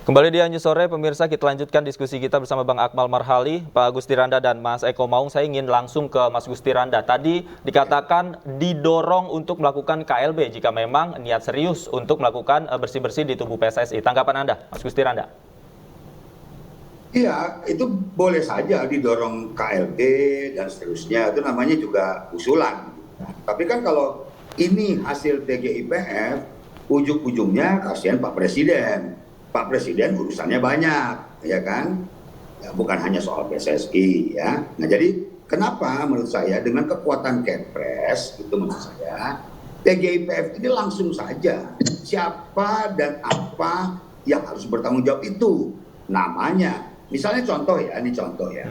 Kembali di Anju Sore, pemirsa, kita lanjutkan diskusi kita bersama Bang Akmal Marhali, Pak Gusti Randa, dan Mas Eko Maung. Saya ingin langsung ke Mas Gusti Randa. Tadi dikatakan didorong untuk melakukan KLB jika memang niat serius untuk melakukan bersih-bersih di tubuh PSSI. Tanggapan Anda, Mas Gusti Randa? Iya, itu boleh saja didorong KLB dan seterusnya. Itu namanya juga usulan. Tapi kan kalau ini hasil TGIPF, ujung-ujungnya kasihan Pak Presiden. Pak Presiden urusannya banyak, ya kan? Ya, bukan hanya soal PSSI, ya. Nah, jadi kenapa menurut saya dengan kekuatan Kepres, itu menurut saya, TGIPF ini langsung saja siapa dan apa yang harus bertanggung jawab itu namanya. Misalnya contoh ya, ini contoh ya.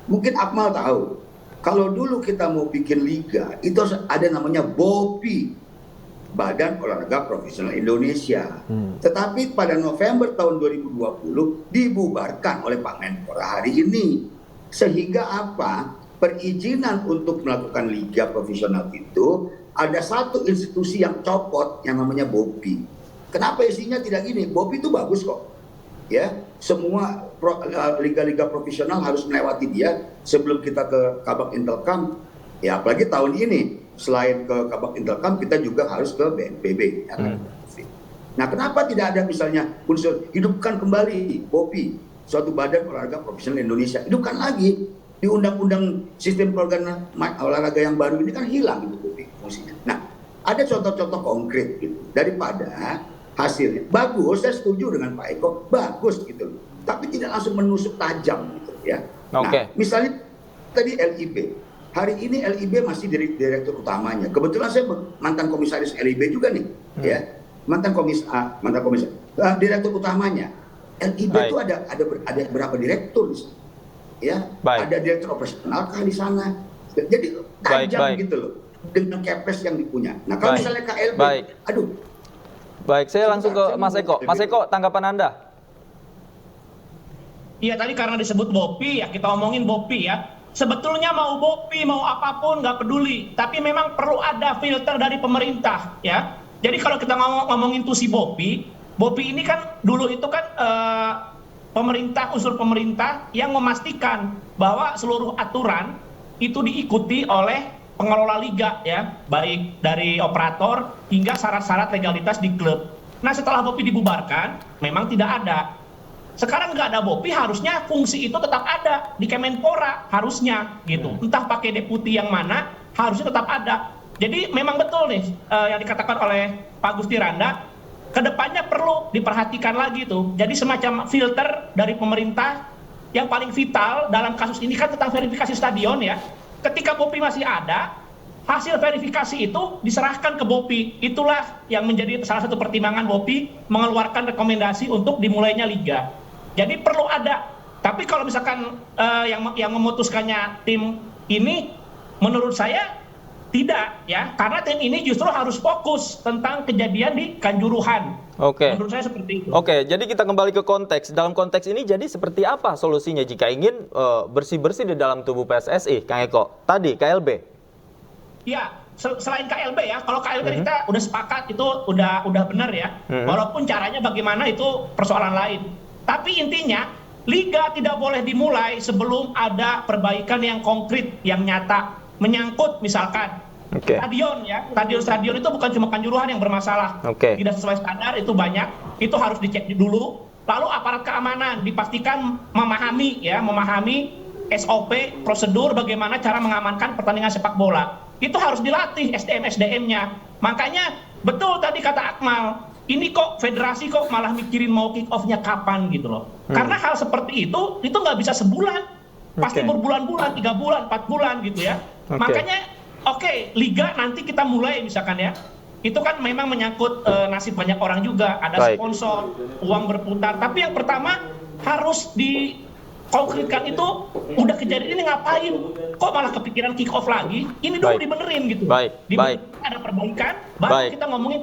Mungkin Akmal tahu, kalau dulu kita mau bikin liga, itu ada namanya BOPI, Badan Olahraga Profesional Indonesia. Tetapi pada November tahun 2020 dibubarkan oleh Pak Menpora hari ini. Sehingga apa? Perizinan untuk melakukan liga profesional itu ada satu institusi yang copot yang namanya BOPI. Kenapa isinya tidak gini? BOPI itu bagus kok. Ya, semua liga-liga profesional harus melewati dia sebelum kita ke Kabak Intelkam. Ya, apalagi tahun ini selain ke Kabak Intelkam kita juga harus ke BNPB. Ya kan? Nah, kenapa tidak ada misalnya unsur hidupkan kembali BOPI, suatu badan olahraga profesional Indonesia, hidupkan lagi di undang-undang sistem olahraga yang baru ini kan hilang itu BOPI fungsinya. Nah, ada contoh-contoh konkret gitu daripada hasilnya bagus. Saya setuju dengan Pak Eko, bagus gitu, tapi tidak langsung menusuk tajam gitu ya. Nah, misalnya tadi LIB. Hari ini LIB masih direktur utamanya. Kebetulan saya mantan komisaris LIB juga nih, ya. Mantan komisaris direktur utamanya. LIB itu ada berapa direktur di sana? Ya, ada direktur operasional kah di sana? Jadi tajam gitu loh dengan Kepres yang dipunya. Nah, kalau misalnya KLB, aduh. Baik, saya langsung ke Mas Eko. Mas Eko, tanggapan Anda? Iya, tadi karena disebut BOPI, ya kita omongin BOPI ya. Sebetulnya mau BOPI, mau apapun nggak peduli. Tapi memang perlu ada filter dari pemerintah, ya. Jadi kalau kita ngomongin tuh si BOPI ini kan dulu itu kan unsur pemerintah yang memastikan bahwa seluruh aturan itu diikuti oleh pengelola liga, ya, baik dari operator hingga syarat-syarat legalitas di klub. Nah, setelah BOPI dibubarkan, memang tidak ada. Sekarang nggak ada BOPI, harusnya fungsi itu tetap ada di Kemenpora, harusnya gitu. Entah pakai deputi yang mana, harusnya tetap ada. Jadi memang betul nih yang dikatakan oleh Pak Gusti Randa, kedepannya perlu diperhatikan lagi tuh. Jadi semacam filter dari pemerintah yang paling vital dalam kasus ini kan tentang verifikasi stadion ya. Ketika BOPI masih ada, hasil verifikasi itu diserahkan ke BOPI. Itulah yang menjadi salah satu pertimbangan BOPI mengeluarkan rekomendasi untuk dimulainya liga. Jadi perlu ada. Tapi kalau misalkan yang memutuskannya tim ini, menurut saya tidak, ya, karena tim ini justru harus fokus tentang kejadian di Kanjuruhan. Menurut saya seperti itu. Jadi kita kembali ke konteks. Dalam konteks ini jadi seperti apa solusinya jika ingin bersih-bersih di dalam tubuh PSSI, Kang Eko? Tadi KLB. Ya, selain KLB ya, kalau KLB kita udah sepakat itu udah benar ya. Walaupun caranya bagaimana itu persoalan lain. Tapi intinya liga tidak boleh dimulai sebelum ada perbaikan yang konkret, yang nyata, menyangkut misalkan stadion ya. Stadion itu bukan cuma Kanjuruhan yang bermasalah. Tidak sesuai standar itu banyak, itu harus dicek dulu. Lalu aparat keamanan dipastikan memahami SOP, prosedur bagaimana cara mengamankan pertandingan sepak bola. Itu harus dilatih SDM-nya. Makanya betul tadi kata Akmal, ini kok federasi kok malah mikirin mau kick off-nya kapan gitu loh. Karena hal seperti itu nggak bisa sebulan. Pasti berbulan-bulan, 3 bulan, 4 bulan gitu ya. Makanya liga nanti kita mulai misalkan ya. Itu kan memang menyangkut nasib banyak orang juga. Ada sponsor, uang berputar. Tapi yang pertama harus konkretkan itu udah kejadian ini ngapain? Kok malah kepikiran kick off lagi? Ini dulu dibenerin gitu. ada perbaikan, baru Baik. kita ngomongin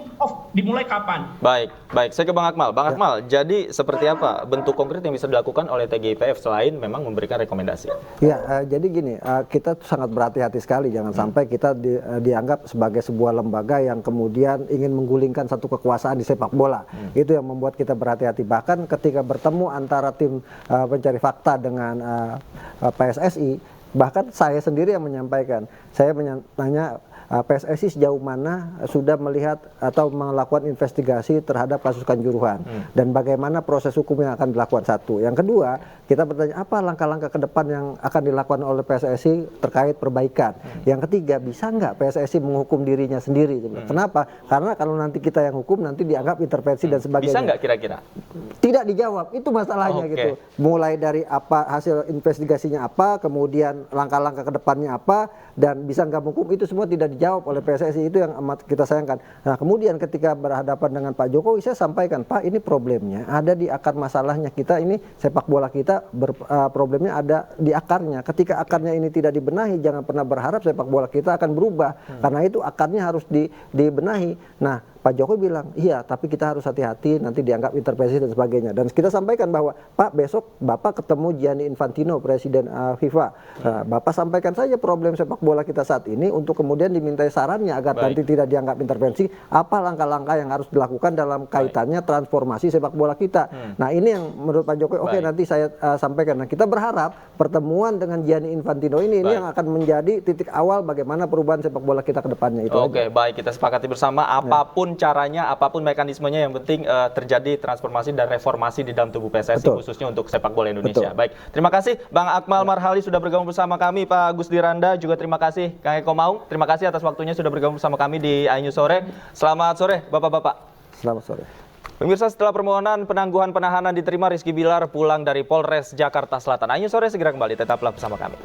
dimulai kapan. Baik, baik. Saya ke Bang Akmal. Bang Akmal, jadi seperti apa bentuk konkret yang bisa dilakukan oleh TGIPF selain memang memberikan rekomendasi? Ya, jadi gini, kita tuh sangat berhati-hati sekali, jangan sampai kita dianggap sebagai sebuah lembaga yang kemudian ingin menggulingkan satu kekuasaan di sepak bola. Itu yang membuat kita berhati-hati. Bahkan ketika bertemu antara tim pencari fakta dengan PSSI, bahkan saya sendiri yang menyampaikan, saya tanya PSSI sejauh mana sudah melihat atau melakukan investigasi terhadap kasus Kanjuruhan dan bagaimana proses hukum yang akan dilakukan. Satu, yang kedua, kita bertanya apa langkah-langkah ke depan yang akan dilakukan oleh PSSI terkait perbaikan. Yang ketiga, bisa nggak PSSI menghukum dirinya sendiri? Kenapa? Karena kalau nanti kita yang hukum nanti dianggap intervensi dan sebagainya. Bisa nggak kira-kira? Tidak dijawab, itu masalahnya gitu. Mulai dari apa hasil investigasinya apa, kemudian langkah-langkah ke depannya apa, dan bisa nggak hukum, itu semua tidak dijawab oleh PSSI. Itu yang amat kita sayangkan. Nah, kemudian ketika berhadapan dengan Pak Jokowi, saya sampaikan, Pak, ini problemnya ada di akar masalahnya. Kita ini sepak bola kita problemnya ada di akarnya. Ketika akarnya ini tidak dibenahi, jangan pernah berharap sepak bola kita akan berubah. Karena itu akarnya harus dibenahi. Nah, Pak Jokowi bilang, iya, tapi kita harus hati-hati, nanti dianggap intervensi dan sebagainya. Dan kita sampaikan bahwa, Pak, besok Bapak ketemu Gianni Infantino, Presiden FIFA. Bapak sampaikan saja problem sepak bola kita saat ini untuk kemudian dimintai sarannya agar nanti tidak dianggap intervensi, apa langkah-langkah yang harus dilakukan dalam kaitannya transformasi sepak bola kita. Nah, ini yang menurut Pak Jokowi, oke, nanti saya sampaikan. Nah, kita berharap pertemuan dengan Gianni Infantino ini yang akan menjadi titik awal bagaimana perubahan sepak bola kita ke depannya. Itu Oke, baik, kita sepakati bersama apapun caranya, apapun mekanismenya, yang penting terjadi transformasi dan reformasi di dalam tubuh PSSI khususnya untuk sepak bola Indonesia. Baik, terima kasih Bang Akmal Marhali sudah bergabung bersama kami, Pak Agus Diranda, juga terima kasih Kang Eko Maung, terima kasih atas waktunya sudah bergabung bersama kami di iNews Sore. Selamat sore Bapak-bapak. Selamat sore. Pemirsa, setelah permohonan penangguhan penahanan diterima, Rizky Bilar pulang dari Polres Jakarta Selatan. iNews Sore segera kembali, tetaplah bersama kami.